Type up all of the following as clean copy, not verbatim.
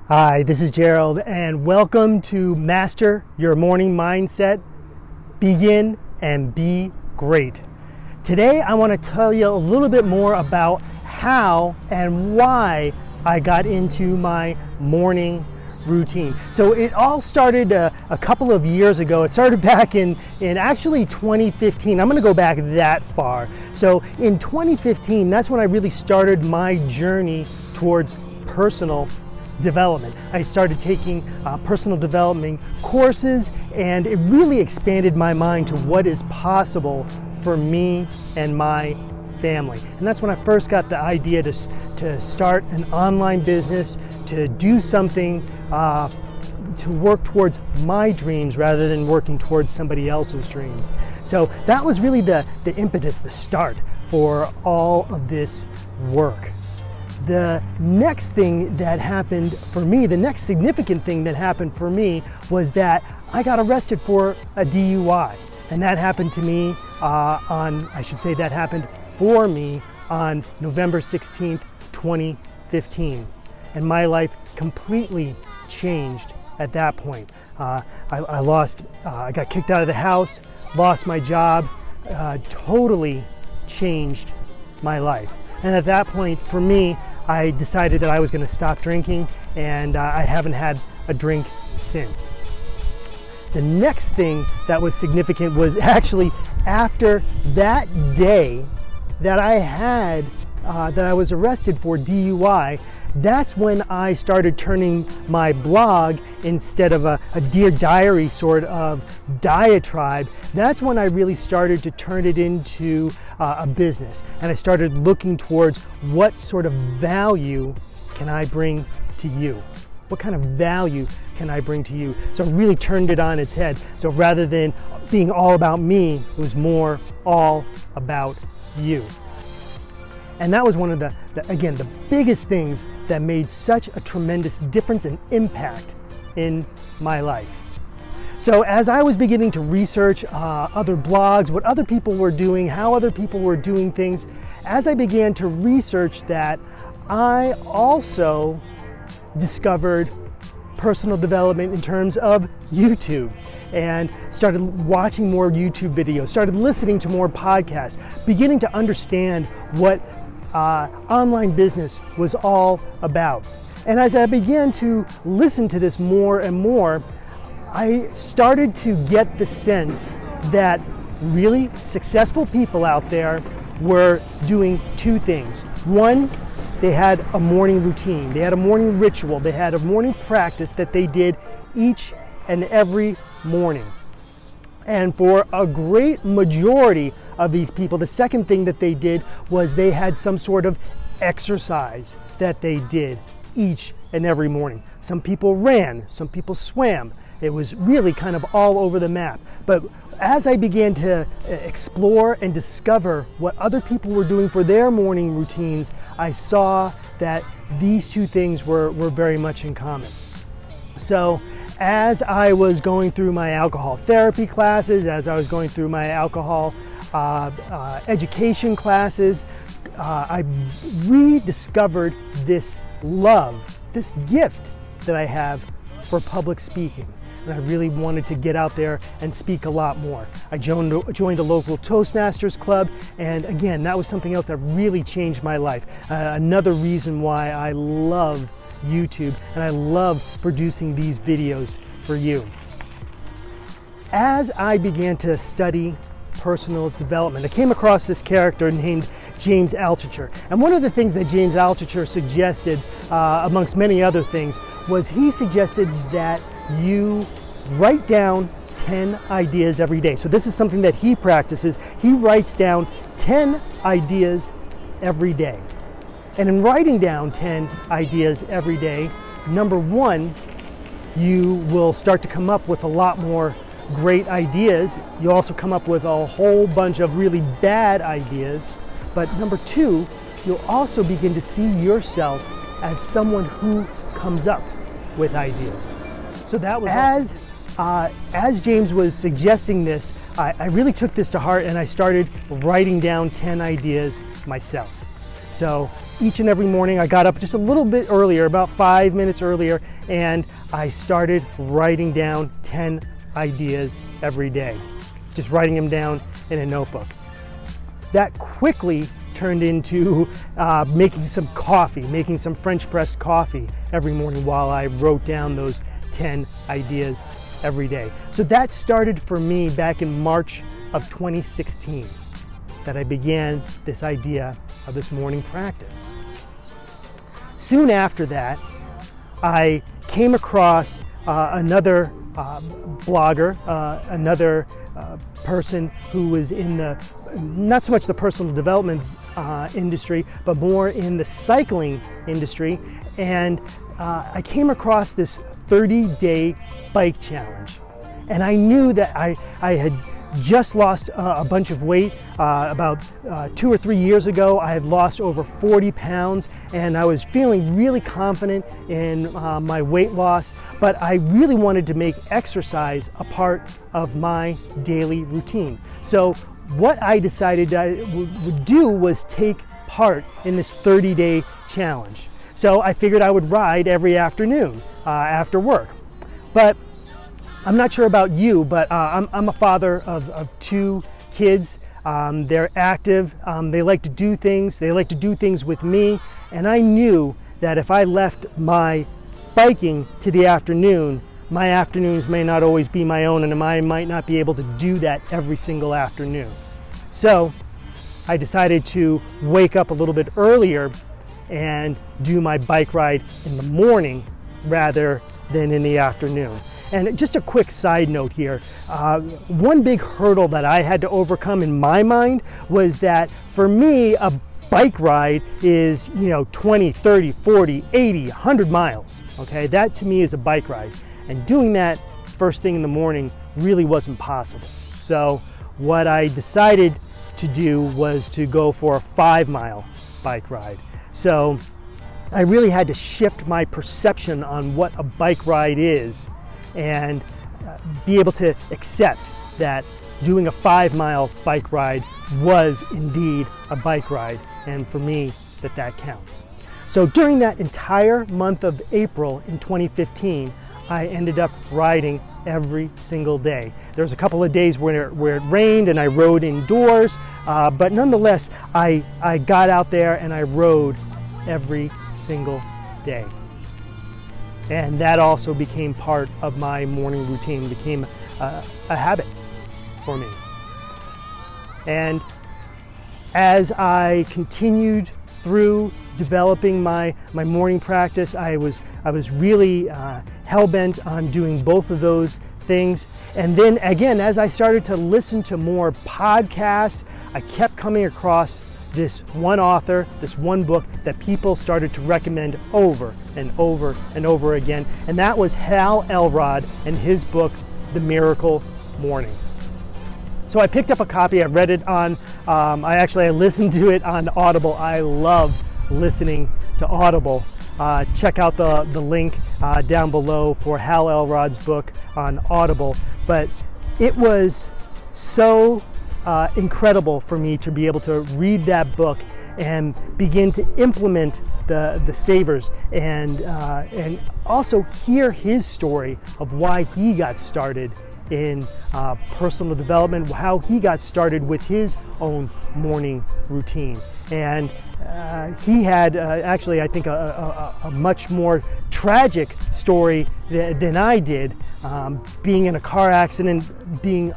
Hi, this is Gerald, and welcome to Master Your Morning Mindset. Begin and be great. Today, I want to tell you a little bit more about how and why I got into my morning routine. So it all started a couple of years ago. It started back in actually 2015. I'm going to go back that far. So in 2015, that's when I really started my journey towards personal development. I started taking personal development courses, and it really expanded my mind to what is possible for me and my family. And that's when I first got the idea to start an online business, to do something to work towards my dreams rather than working towards somebody else's dreams. So that was really the impetus, the start for all of this work. The next thing that happened for me, the next significant thing that happened for me was that I got arrested for a DUI. And that happened to me that happened for me on November 16th, 2015. And my life completely changed at that point. I got kicked out of the house, lost my job, totally changed my life. And at that point, for me, I decided that I was going to stop drinking, and I haven't had a drink since. The next thing that was significant was actually after that day that I was arrested for DUI. That's when I started turning my blog, instead of a Dear Diary sort of diatribe, that's when I really started to turn it into a business. And I started looking towards what sort of value can I bring to you? What kind of value can I bring to you? So I really turned it on its head. So rather than being all about me, it was more all about you. And that was one of the biggest things that made such a tremendous difference and impact in my life. So as I was beginning to research other blogs, what other people were doing, how other people were doing things, as I began to research that, I also discovered personal development in terms of YouTube, and started watching more YouTube videos, started listening to more podcasts, beginning to understand what online business was all about. And as I began to listen to this more and more, I started to get the sense that really successful people out there were doing two things. One, they had a morning routine, they had a morning ritual, they had a morning practice that they did each and every morning. And for a great majority of these people, the second thing that they did was they had some sort of exercise that they did each and every morning. Some people ran, some people swam. It was really kind of all over the map. But as I began to explore and discover what other people were doing for their morning routines, I saw that these two things were very much in common. So as I was going through my alcohol therapy classes, as I was going through my alcohol education classes, I rediscovered this love, this gift that I have for public speaking. And I really wanted to get out there and speak a lot more. I joined a local Toastmasters club, and again, that was something else that really changed my life. Another reason why I love YouTube, and I love producing these videos for you. As I began to study personal development, I came across this character named James Altucher. And one of the things that James Altucher suggested, amongst many other things, was he suggested that you write down 10 ideas every day. So this is something that he practices. He writes down 10 ideas every day. And in writing down 10 ideas every day, number one, you will start to come up with a lot more great ideas. You'll also come up with a whole bunch of really bad ideas. But number two, you'll also begin to see yourself as someone who comes up with ideas. So that was as James was suggesting this, I really took this to heart, and I started writing down 10 ideas myself. So each and every morning, I got up just a little bit earlier, about 5 minutes earlier, and I started writing down 10 ideas every day, just writing them down in a notebook. That quickly turned into making some coffee, making some French press coffee every morning while I wrote down those 10 ideas every day. So that started for me back in March of 2016, that I began this idea of this morning practice. Soon after that, I came across another blogger, another person who was in the, not so much the personal development industry, but more in the cycling industry. And I came across this 30-day bike challenge. And I knew that I had just lost a bunch of weight. About 2 or 3 years ago, I had lost over 40 pounds, and I was feeling really confident in my weight loss, but I really wanted to make exercise a part of my daily routine. So what I decided I would do was take part in this 30-day challenge. So I figured I would ride every afternoon after work. But I'm not sure about you, but I'm a father of 2 kids. They're active, they like to do things, with me, and I knew that if I left my biking to the afternoon, my afternoons may not always be my own, and I might not be able to do that every single afternoon. So I decided to wake up a little bit earlier and do my bike ride in the morning rather than in the afternoon. And just a quick side note here, one big hurdle that I had to overcome in my mind was that for me, a bike ride is, 20, 30, 40, 80, 100 miles, okay? That to me is a bike ride. And doing that first thing in the morning really wasn't possible. So what I decided to do was to go for a 5-mile bike ride. So I really had to shift my perception on what a bike ride is and be able to accept that doing a 5-mile bike ride was indeed a bike ride, and for me, that counts. So during that entire month of April in 2015, I ended up riding every single day. There was a couple of days where it rained and I rode indoors, but nonetheless, I got out there and I rode every single day. And that also became part of my morning routine, became a habit for me. And as I continued through developing my morning practice, I was really hell-bent on doing both of those things. And then again, as I started to listen to more podcasts, I kept coming across this one author, this one book that people started to recommend over and over and over again, and that was Hal Elrod and his book, The Miracle Morning. So I picked up a copy, I read it on, I listened to it on Audible. I love listening to Audible. Check out the link down below for Hal Elrod's book on Audible. But it was so incredible for me to be able to read that book and begin to implement the savers and also hear his story of why he got started in personal development, how he got started with his own morning routine. And he had actually, I think, a much more tragic story than I did, being in a car accident, being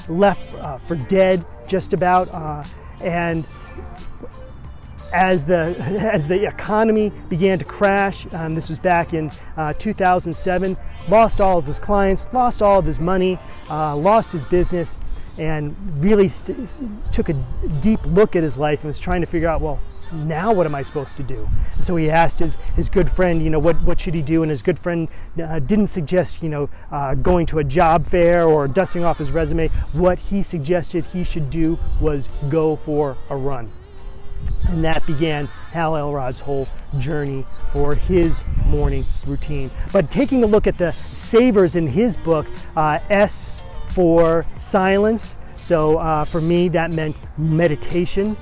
left for dead just about, and as the economy began to crash, this was back in 2007, lost all of his clients, lost all of his money, lost his business, and really took a deep look at his life and was trying to figure out, well, now what am I supposed to do? And so he asked his good friend, what should he do? And his good friend didn't suggest, going to a job fair or dusting off his resume. What he suggested he should do was go for a run. And that began Hal Elrod's whole journey for his morning routine. But taking a look at the savers in his book, S for silence. So for me, that meant meditation,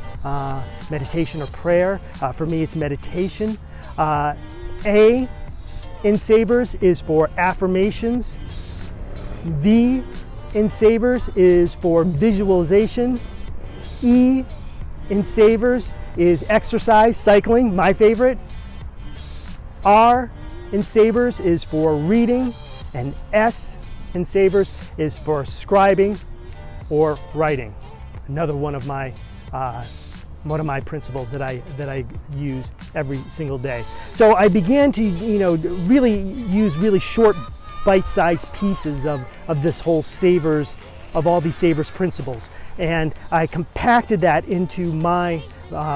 meditation or prayer. For me, it's meditation. A in Savers is for affirmations. V in Savers is for visualization. E in Savers is exercise, cycling, my favorite. R in Savers is for reading, and S in Savers is for scribing or writing. Another one of my principles that I use every single day. So I began to really use really short, bite-sized pieces of this whole Savers, of all these Savers principles, and I compacted that into my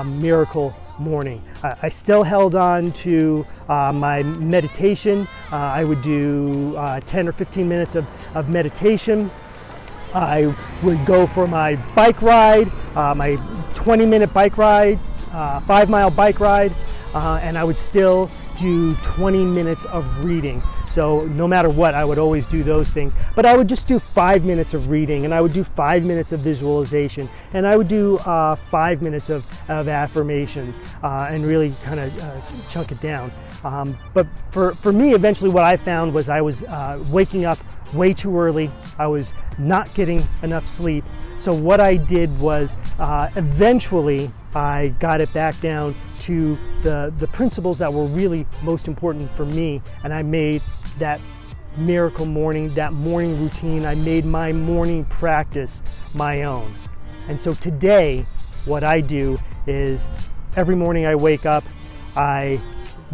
miracle morning. I still held on to my meditation. I would do 10 or 15 minutes of meditation. I would go for my bike ride, my 20-minute bike ride, 5-mile bike ride, and I would still do 20 minutes of reading. So no matter what, I would always do those things. But I would just do 5 minutes of reading, and I would do 5 minutes of visualization, and I would do 5 minutes of affirmations, and really kind of chunk it down. But for me, eventually what I found was I was waking up way too early. I was not getting enough sleep. So what I did was eventually I got it back down to the principles that were really most important for me, and I made that miracle morning, that morning routine, I made my morning practice my own. And so today what I do is every morning I wake up, I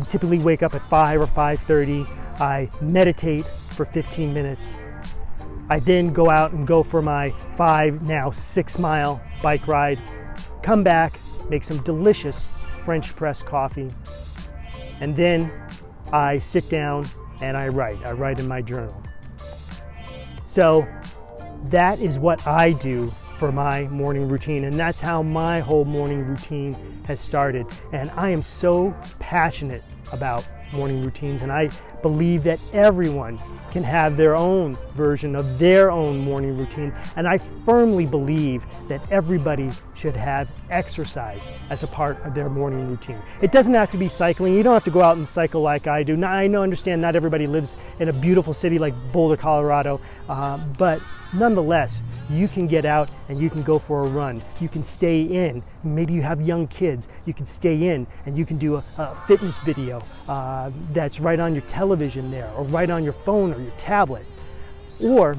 typically wake up at 5 or 5:30, I meditate for 15 minutes. I then go out and go for my 6-mile bike ride, come back, make some delicious French press coffee, and then I sit down and I write in my journal. So that is what I do for my morning routine, and that's how my whole morning routine has started. And I am so passionate about morning routines, and I believe that everyone can have their own version of their own morning routine, and I firmly believe that everybody should have exercise as a part of their morning routine. It doesn't have to be cycling. You don't have to go out and cycle like I do. Now, I understand not everybody lives in a beautiful city like Boulder, Colorado, but nonetheless, you can get out and you can go for a run. You can stay in. Maybe you have young kids. You can stay in and you can do a fitness video that's right on your television there, or right on your phone or your tablet. Or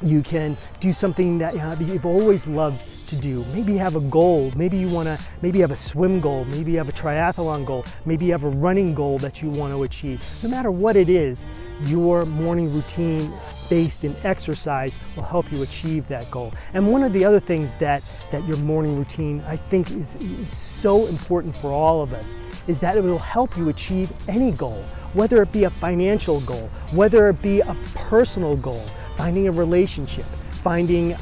you can do something that you've always loved to do. Maybe you have a goal. Maybe you have a swim goal. Maybe you have a triathlon goal. Maybe you have a running goal that you want to achieve. No matter what it is, your morning routine based in exercise will help you achieve that goal. And one of the other things that your morning routine, I think, is so important for all of us, is that it will help you achieve any goal, whether it be a financial goal, whether it be a personal goal, finding a relationship, finding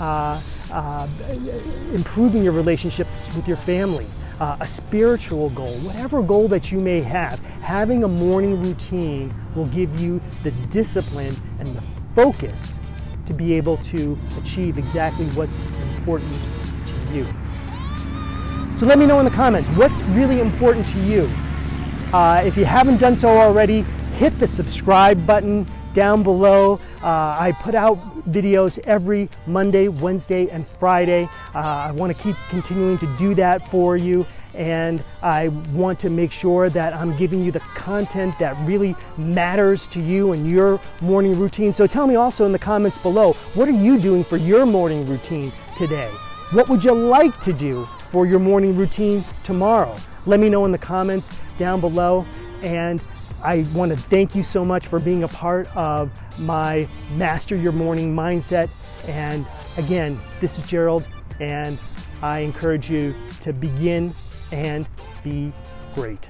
improving your relationships with your family, a spiritual goal, whatever goal that you may have, having a morning routine will give you the discipline and the focus to be able to achieve exactly what's important to you. So let me know in the comments, what's really important to you? If you haven't done so already, hit the subscribe button down below. I put out videos every Monday, Wednesday, and Friday. I want to keep continuing to do that for you, and I want to make sure that I'm giving you the content that really matters to you and your morning routine. So tell me also in the comments below, what are you doing for your morning routine today? What would you like to do for your morning routine tomorrow? Let me know in the comments down below, and I want to thank you so much for being a part of my Master Your Morning Mindset. And again, this is Gerald, and I encourage you to begin and be great.